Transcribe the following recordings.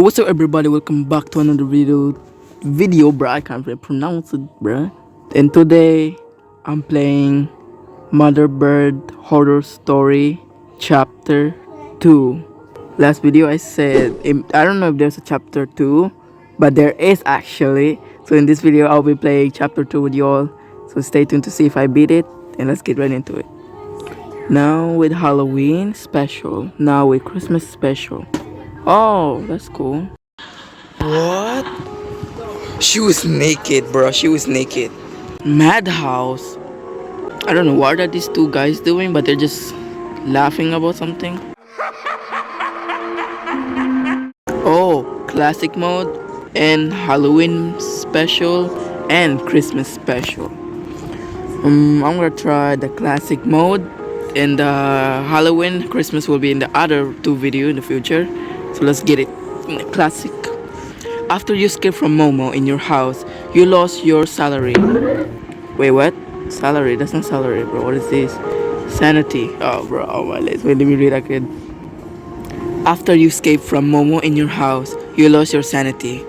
What's up everybody, welcome back to another video bruh. I can't really pronounce it, bruh. And today I'm playing Mother Bird Horror Story Chapter 2. Last video I said I don't know if there's a chapter 2, but there is actually. So in this video I'll be playing chapter 2 with you all. So stay tuned to see if I beat it, and let's get right into it. Now with Halloween special, now with Christmas special. Oh, that's cool. What? She was naked, bro. She was naked. Madhouse. I don't know what are these two guys doing, but they're just laughing about something. Oh, classic mode and Halloween special and Christmas special. I'm gonna try the classic mode, and the Halloween Christmas will be in the other two video in the future. So let's get it. Classic. After you escape from Momo in your house, you lost your salary. Wait, what? Salary? That's not salary, bro. What is this? Sanity. Oh, bro. Oh, my legs. Wait, let me read again. After you escape from Momo in your house, you lost your sanity.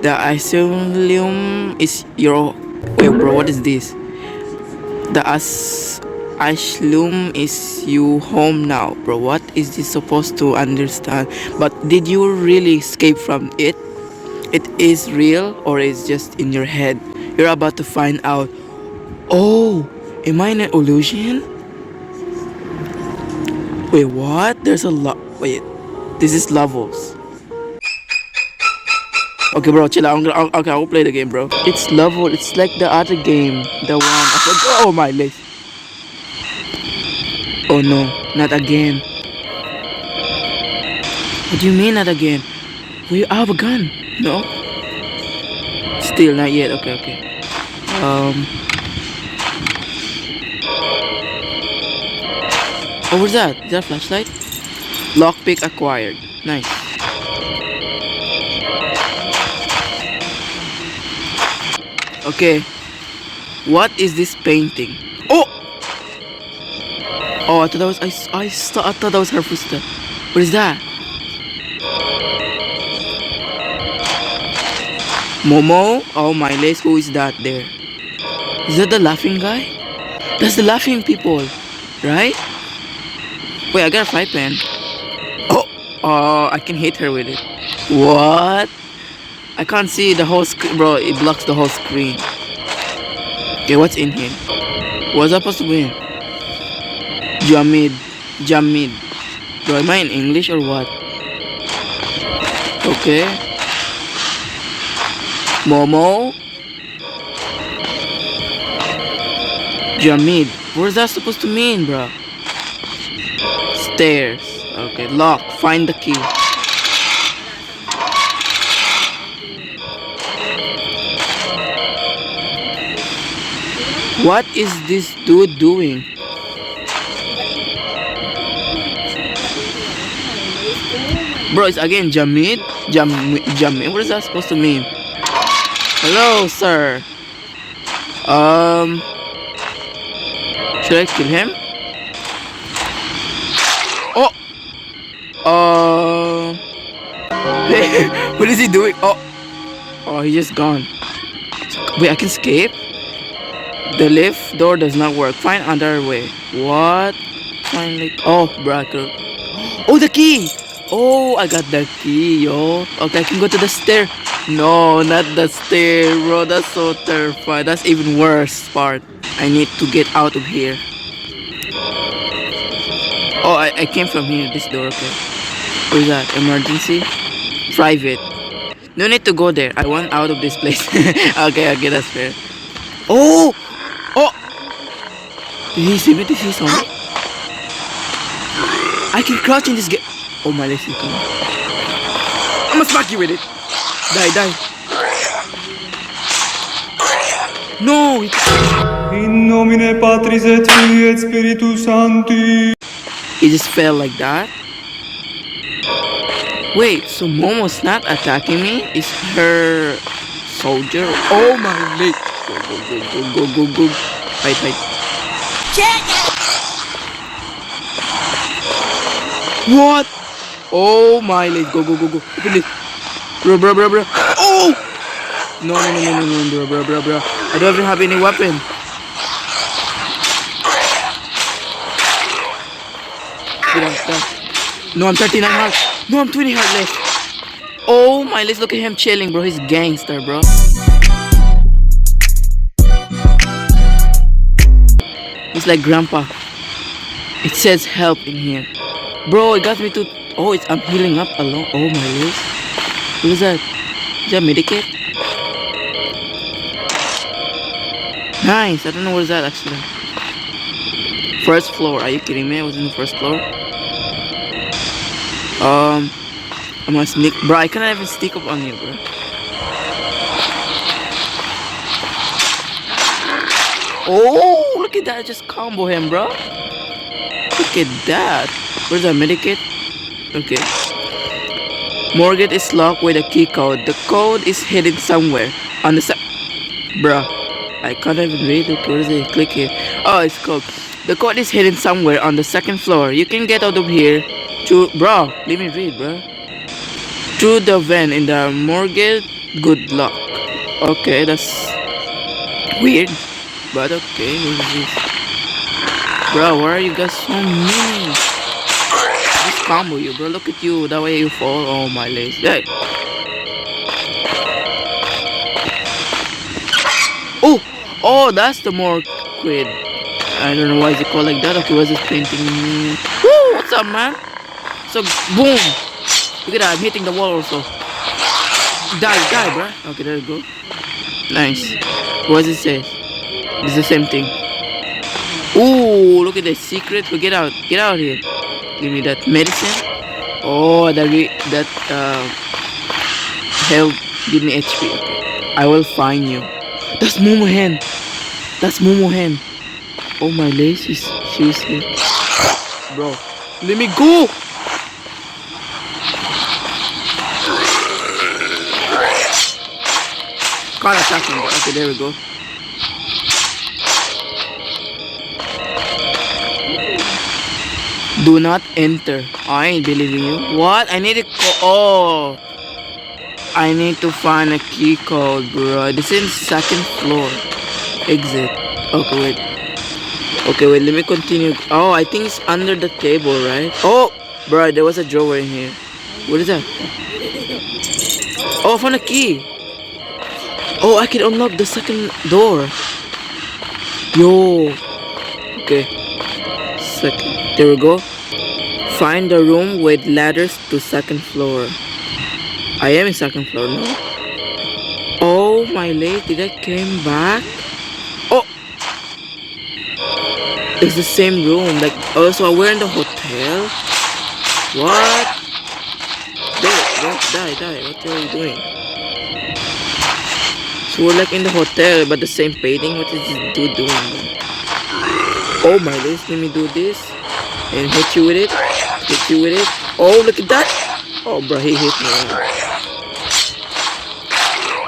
The asylum is your... Wait, bro. What is this? The asylum is you home now, bro. What is this supposed to understand? But did you really escape from it? It is real or is just in your head? You're about to find out. Oh, am I an illusion? Wait, what? There's a lot. Wait, this is levels. Okay, bro, chill out. Okay, I'll play the game, bro. It's level. It's like the other game. The one. Oh my legs. Oh no, not again. What do you mean not again? We have a gun. No. Still not yet. Okay. Oh, what's that? Is that a flashlight? Lockpick acquired. Nice. Okay. What is this painting? Oh! Oh, I thought that was I thought that was her footstep. What is that? Momo? Oh my legs, who is that there? Is that the laughing guy? That's the laughing people, right? Wait, I got a fry pan. Oh, I can hit her with it. What? I can't see the whole screen, bro. It blocks the whole screen. Okay, what's in here? What's that supposed to be? Jamid. Bro, am I in English or what? Okay. Momo. Jamid. What's that supposed to mean, bro? Stairs. Okay, lock. Find the key. What is this dude doing? Bro, it's again Jamid. Jamid. What is that supposed to mean? Hello, sir. Should I kill him? What is he doing? Oh, he's just gone. Wait, I can escape? The lift door does not work. Find another way. What? Finally. Oh, bracket. Oh, the key! Oh, I got the key, yo. Okay, I can go to the stair. No, not the stair, bro. That's so terrifying. That's even worse part. I need to get out of here. Oh, I came from here. This door, okay. What is that? Emergency? Private. No need to go there. I want out of this place. Okay, that's fair. Oh! Did he see me? Did he see me? I can crouch in this game. Oh my legs is coming. I'm gonna smack you with it. Die. No! In nomine Patris et Filii et Spiritus Sancti. He just fell like that. Wait, so Momo's not attacking me? Is her soldier? Oh my leg! Go. Fight. What? Oh my leg! Go. Open it. Bro. Oh! No, bro. I don't even have any weapon. Get out. No, I'm 39 heart. No, I'm 20 heart left. Oh my, let's look at him chilling, bro. He's gangster, bro. He's like grandpa. It says help in here. Bro, it got me to... Oh, I'm healing up alone. Oh my list. What is that? Is that medikit? Nice. I don't know what is that actually. First floor. Are you kidding me? I was in the first floor. I'm gonna sneak. Bro, I cannot even sneak up on you, bro. Oh, look at that. I just combo him, bro. Look at that. Where's that medikit? Okay. Mortgage is locked with a key code. The code is hidden somewhere on the side. Bruh, I can't even read. Okay, where is it? Click here. Oh, it's code. The code is hidden somewhere on the second floor. You can get out of here to... Bro, let me read, bro. Through the vent in the mortgage. Good luck. Okay, that's weird. But okay, what is this? Bro, why are you guys so mean? Just combo you, bro. Look at you. That way you fall. Oh my legs. Hey. Oh, that's the more quid. I don't know why is it called like that. Okay, what's this painting? Woo! What's up, man? So boom. Look at that. I'm hitting the wall also. Die, bro. Okay, there you go. Nice. What does it say? It's the same thing. Ooh, look at the secret. So get out here. Give me that medicine. Oh, that help. Give me HP. Okay. I will find you. That's Momo hen. Oh my lace, she was here. Bro, let me go. Can't attack him. Okay, there we go. Do not enter. I ain't believing you. What? I need to oh. I need to find a key code, bro. This is second floor. Exit. Okay, wait. Let me continue. Oh, I think it's under the table, right? Oh, bro, there was a drawer in here. What is that? Oh, I found a key. Oh, I can unlock the second door. Yo. Okay. Second. There we go. Find the room with ladders to second floor. I am in second floor now. Oh my lady, that came back. Oh, it's the same room. Like, oh, so we're in the hotel. What? Die. What are you doing? So we're like in the hotel, but the same painting. What is this dude doing? Oh my lady, let me do this and hit you with it. Oh, look at that. Oh, bro, he hit me.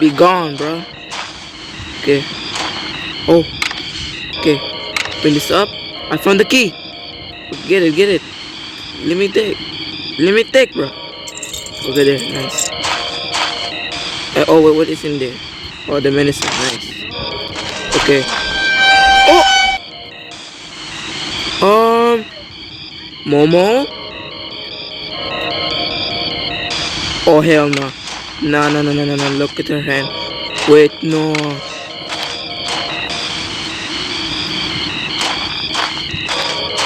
Be gone, bro. Okay. Oh. Okay. Bring this up. I found the key. Get it. Let me take, bro. Okay, there. Nice. Oh, wait, what is in there? Oh, the medicine. Nice. Okay. Oh. Momo. Oh, hell no. No. Look at her hand. Wait, no.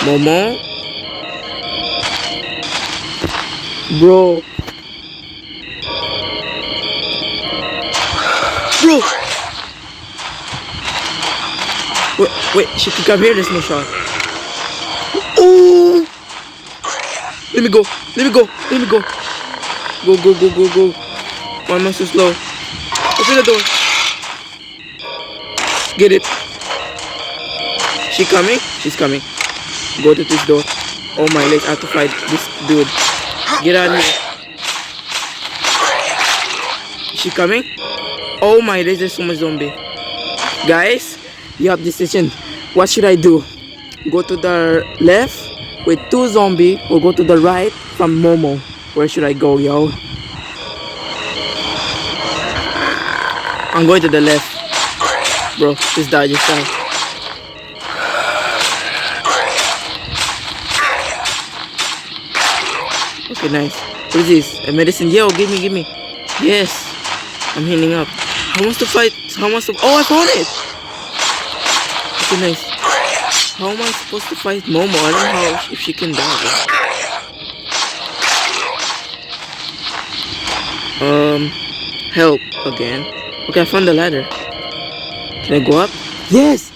Momo? Bro. Wait, she can come here. There's no shot. Oh! Let me go. Go. Why am I so slow? Open the door. Get it. She coming? She's coming. Go to this door. Oh my legs, I have to fight this dude. Get out of here. Is she coming? Oh my legs, there's so much zombie. Guys, you have decision. What should I do? Go to the left with 2 zombies or go to the right from Momo? Where should I go, yo? I'm going to the left. Bro, just die, just die. Okay, nice. What is this? A medicine? Yo, give me. Yes. I'm healing up. How wants to fight? How wants to... Oh, I found it! Okay, nice. How am I supposed to fight Momo? I don't know how if she can die, bro. Help again. Okay, I found the ladder. Can I go up? Yes!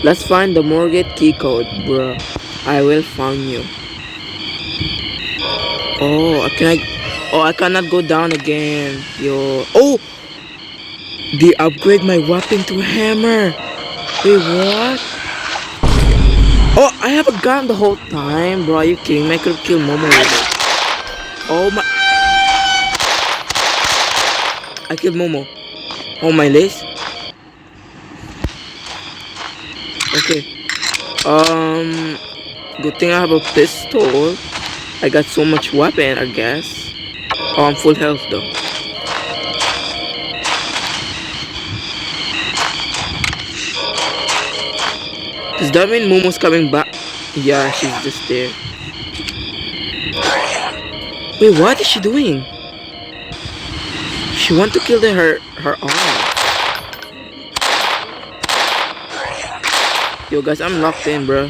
Let's find the mortgage key code, bro. I will find you. Oh, I cannot go down again. Yo. Oh! They upgrade my weapon to a hammer. Wait, what? Oh, I have a gun the whole time, bro. Are you kidding me? I could have killed Momo with it. Oh my... I killed Momo. Oh, my lace. Okay. Good thing I have a pistol. I got so much weapon, I guess. Oh, I'm full health though. Does that mean Momo's coming back? Yeah, she's just there. Wait, what is she doing? She want to kill her arm. Yo guys, I'm locked in, bro.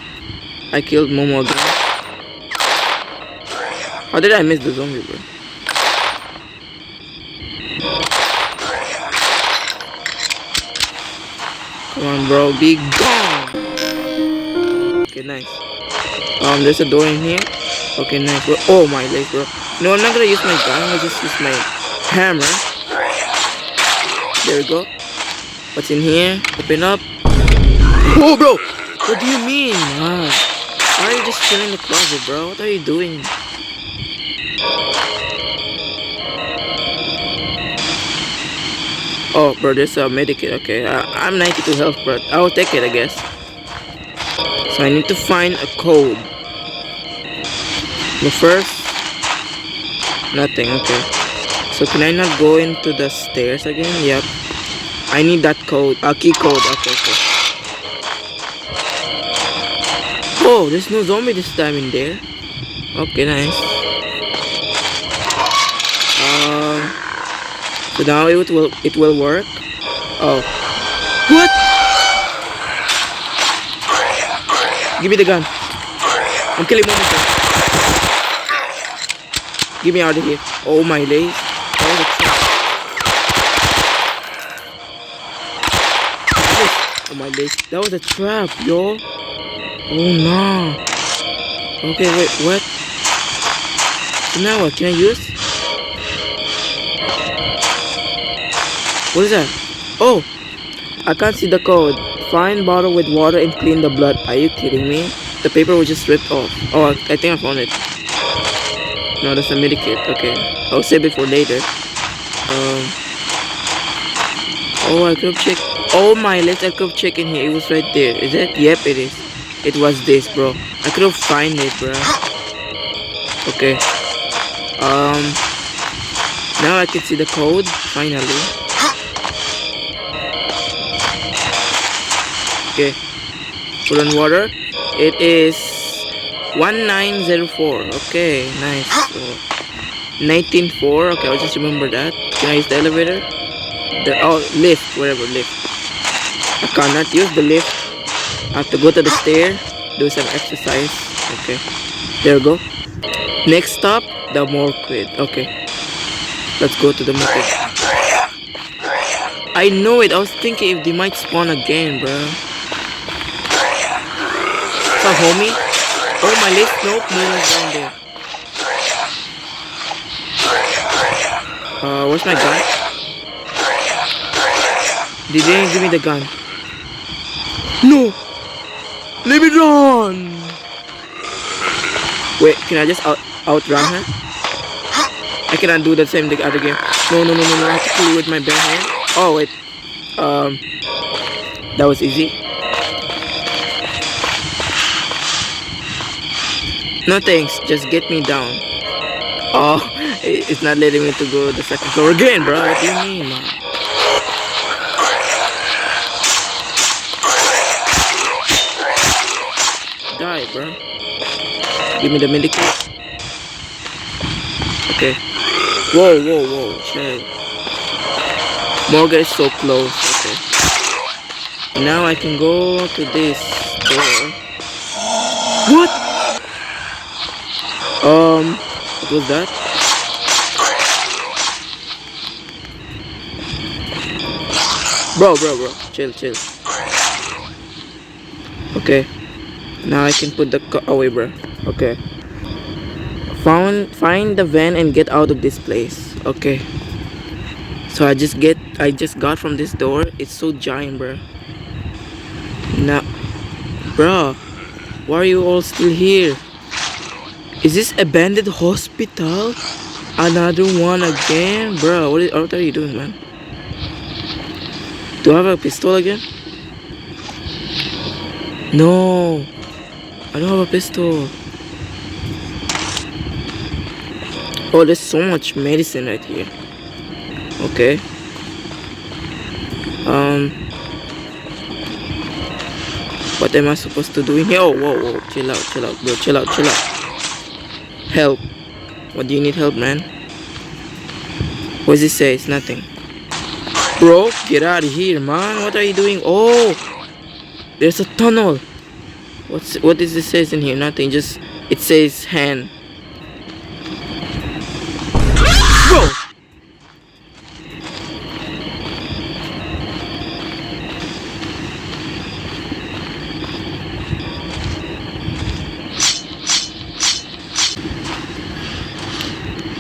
I killed Momo again. How did I miss the zombie, bro? Come on, bro, be gone. Okay, nice. There's a door in here. Okay, nice, bro. Oh my leg, bro. No, I'm not gonna use my gun. I'll just use my hammer. There we go. What's in here? Open up. Oh, bro. What do you mean, man? Why are you just chilling in the closet, bro? What are you doing? Oh, bro, there's a medikit. Okay, I'm 92 health, bro. I'll take it, I guess. So I need to find a code. The first, nothing. Okay. So can I not go into the stairs again? Yep. I need that code. Key code. Okay. Oh, there's no zombie this time in there. Okay, nice. So now it will work. Oh, what? Give me the gun. I'm killing Momo. Get me out of here. Oh my days. Oh my days. That was a trap, yo. Oh no. Okay, wait, what? So now what can I use? What is that? Oh, I can't see the code. Find bottle with water and clean the blood. Are you kidding me? The paper was just ripped off. Oh, I think I found it. No, that's a medikit. Okay, I'll save it for later. Oh, I could have checked. Oh my, I could have checked in here. It was right there. Is it? Yep, it is. It was this, bro. I could have find it, bro. Okay. Now I can see the code. Finally. Okay. Put on water. It is 1904. Okay, nice. So, 194. Okay, I'll just remember that. Can I use the elevator? Lift, whatever, lift. I cannot use the lift. I have to go to the stair, do some exercise. Okay, there we go. Next stop, the morgue. Okay, let's go to the morgue. I know it. I was thinking if they might spawn again, bro. What's up, homie? Oh, my list. Nope, Momo's down there. Where's my gun? They didn't give me the gun. No! Leave it on! Wait, can I just outrun her? I cannot do the same thing other game. No, I have to kill you with my bare hand. Oh, wait. That was easy. No thanks, just get me down. Oh, it's not letting me to go the second floor again, bro. What do you mean, man? bro. Give me the medikit. Okay. Whoa. Chill. Morgan is so close. Okay. Now I can go to this door. What? What was that? Bro. Chill. Okay. Now I can put the away, bro. Okay. Find the van and get out of this place. Okay. So I just got from this door. It's so giant, bro. Now, bro, why are you all still here? Is this abandoned hospital? Another one again, bro. What are you doing, man? Do I have a pistol again? No, I don't have a pistol. Oh, there's so much medicine right here. Okay. What am I supposed to do in here? Oh, whoa. Chill out, bro. Chill out. Help. What do you need help, man? What does it say? It's nothing. Bro, get out of here, man. What are you doing? Oh, there's a tunnel. What does it say in here? Nothing. Just it says hand. Bro.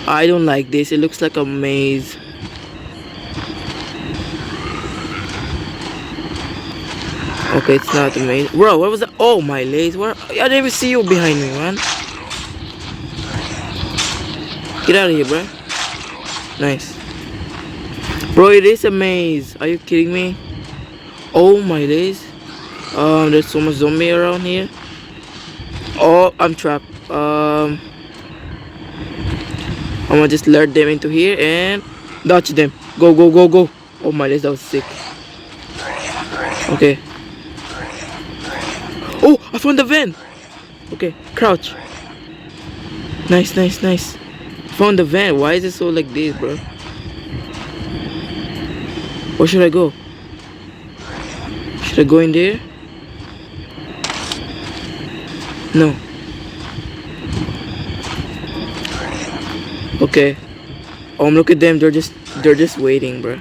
I don't like this. It looks like a maze. Okay, it's not a maze. Bro, what was that? Oh, my lace. Where? I didn't even see you behind me, man. Get out of here, bro. Nice. Bro, it is a maze. Are you kidding me? Oh, my days. There's so much zombie around here. Oh, I'm trapped. I'm gonna just lure them into here and dodge them. Go. Oh my days, that was sick. Okay. Oh, I found the van. Okay, crouch. Nice. Found the van. Why is it so like this, bro? Where should I go? Should I go in there? No. Okay. Oh, look at them. They're just waiting, bro.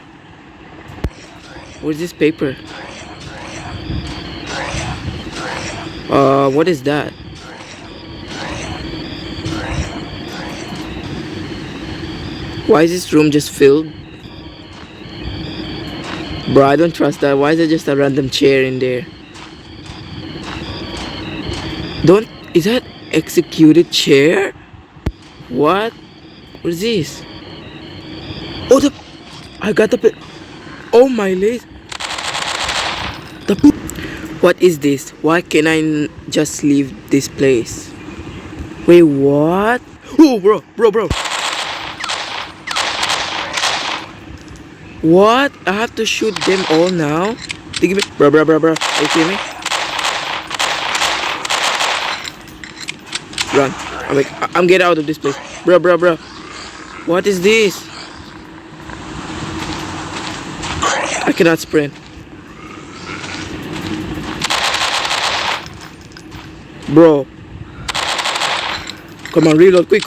What's this paper? What is that? Why is this room just filled? Bro, I don't trust that. Why is there just a random chair in there? Is that executed chair? What? What is this? Oh, I got the oh my lace. What is this? Why can I just leave this place? Wait, what? Oh, bro. What? I have to shoot them all now? They give me, bro. Are you kidding me? Run. I'm getting out of this place. Bro. What is this? I cannot sprint. Bro. Come on, reload. Quick.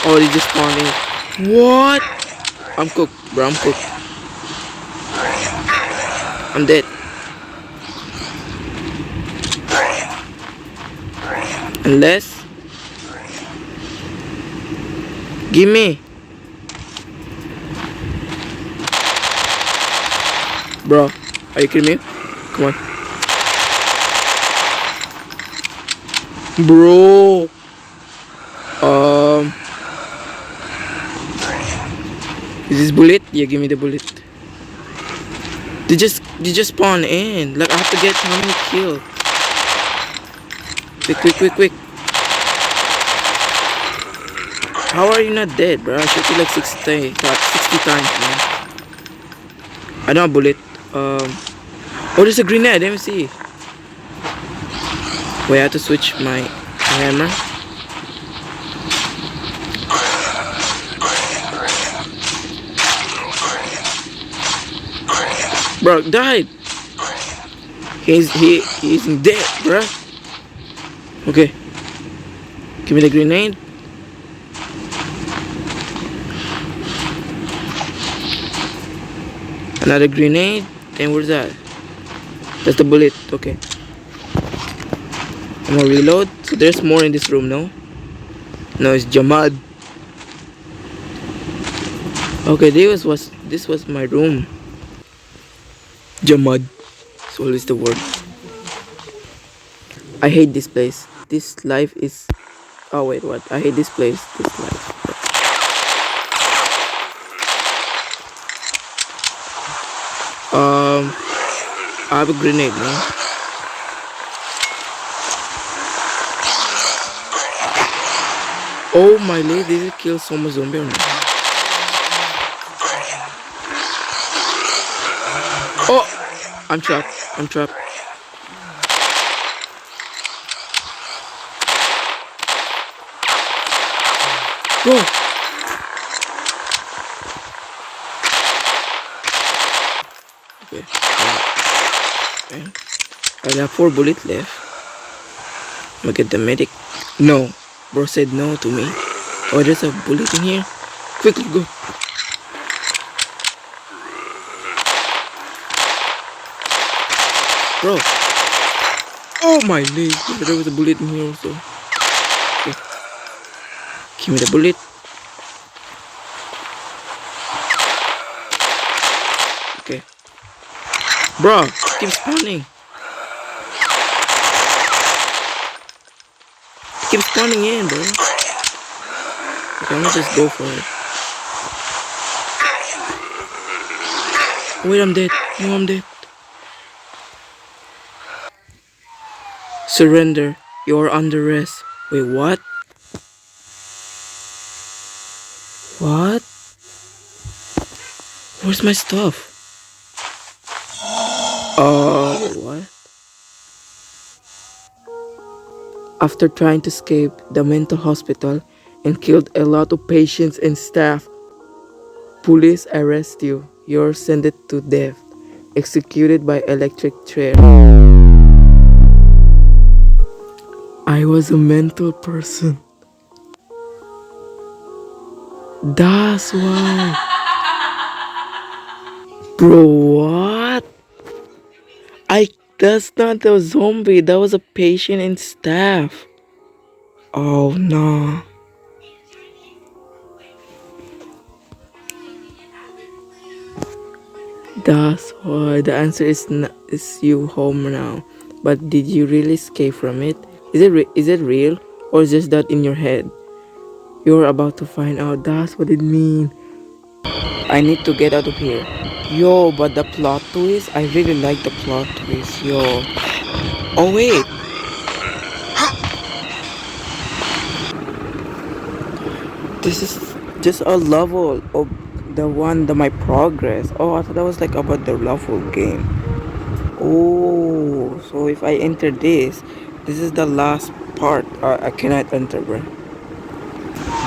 Oh, they just spawned in. What? I'm cooked, bro. I'm cooked. I'm dead. Unless. Give me. Bro, are you kidding me? Come on. Bro. Is this bullet? Yeah, give me the bullet. They just spawn in. Like I have to get how many kills? Quick. How are you not dead, bro? I shot you like 60 times, man. I don't have bullet. Oh, there's a grenade. Let me see. Wait, I have to switch my hammer. Bro, died. He's dead, bro. Okay, give me the grenade. Another grenade. And where's that? That's the bullet. Okay, I'm gonna reload. So there's more in this room, no? No, it's Jamad. Okay, this was my room. Jamad. So what is the word? I hate this place. This life is. Oh wait, what? I hate this place. This life. I have a grenade, man. Oh my lord, did it kill so much zombie or not? Oh, I'm trapped. I'm trapped. Bro. Okay. Okay. I have 4 bullets left. I'm gonna get the medic. No. Bro said no to me. Oh, there's a bullet in here. Quickly go. Bro. Oh my leg. There was a bullet in here also. Okay. Give me the bullet. Okay. Bro, keep spawning. Keep spawning in, bro. Okay, I'm gonna just go for it. Wait, I'm dead. No, I'm dead. Surrender. You're under arrest. Wait, what? What? Where's my stuff? What? After trying to escape the mental hospital and killed a lot of patients and staff, police arrest you. You're sentenced to death, executed by electric chair. I was a mental person. That's why. Bro, what? That's not a zombie. That was a patient and staff. Oh no. That's why the answer is you home now. But did you really escape from it? Is it real or is just that in your head? You're about to find out. That's what it means. I need to get out of here. Yo, but the plot twist, I really like the plot twist. Yo. Oh wait. This is just a level of my progress. Oh, I thought that was like about the level game. Oh, so if I enter this is the last part. I cannot enter, bro.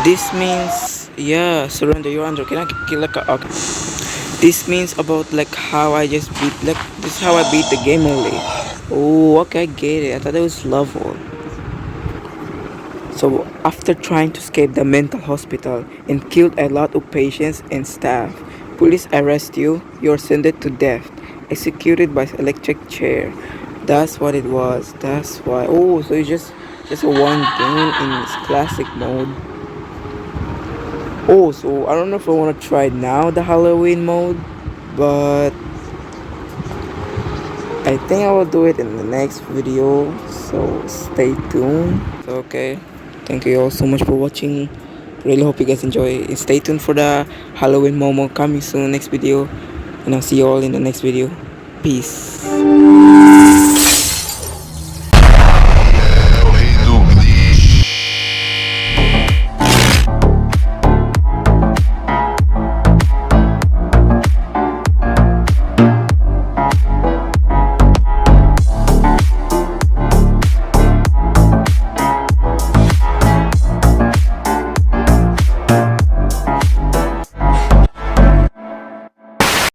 This means, yeah, surrender. You're under. Can I kill like okay. This means about like how I just beat like this is how I beat the game only. Oh, okay, I get it. I thought it was level. So after trying to escape the mental hospital and killed a lot of patients and staff, police arrest you. You're sentenced to death, executed by electric chair. That's what it was. That's why. Oh, so it's just a one game in its classic mode. Oh, so I don't know if I want to try now the Halloween mode, but I think I will do it in the next video. So stay tuned. Okay, thank you all so much for watching. Really hope you guys enjoy. Stay tuned for the Halloween Momo coming soon next video, and I'll see you all in the next video. Peace.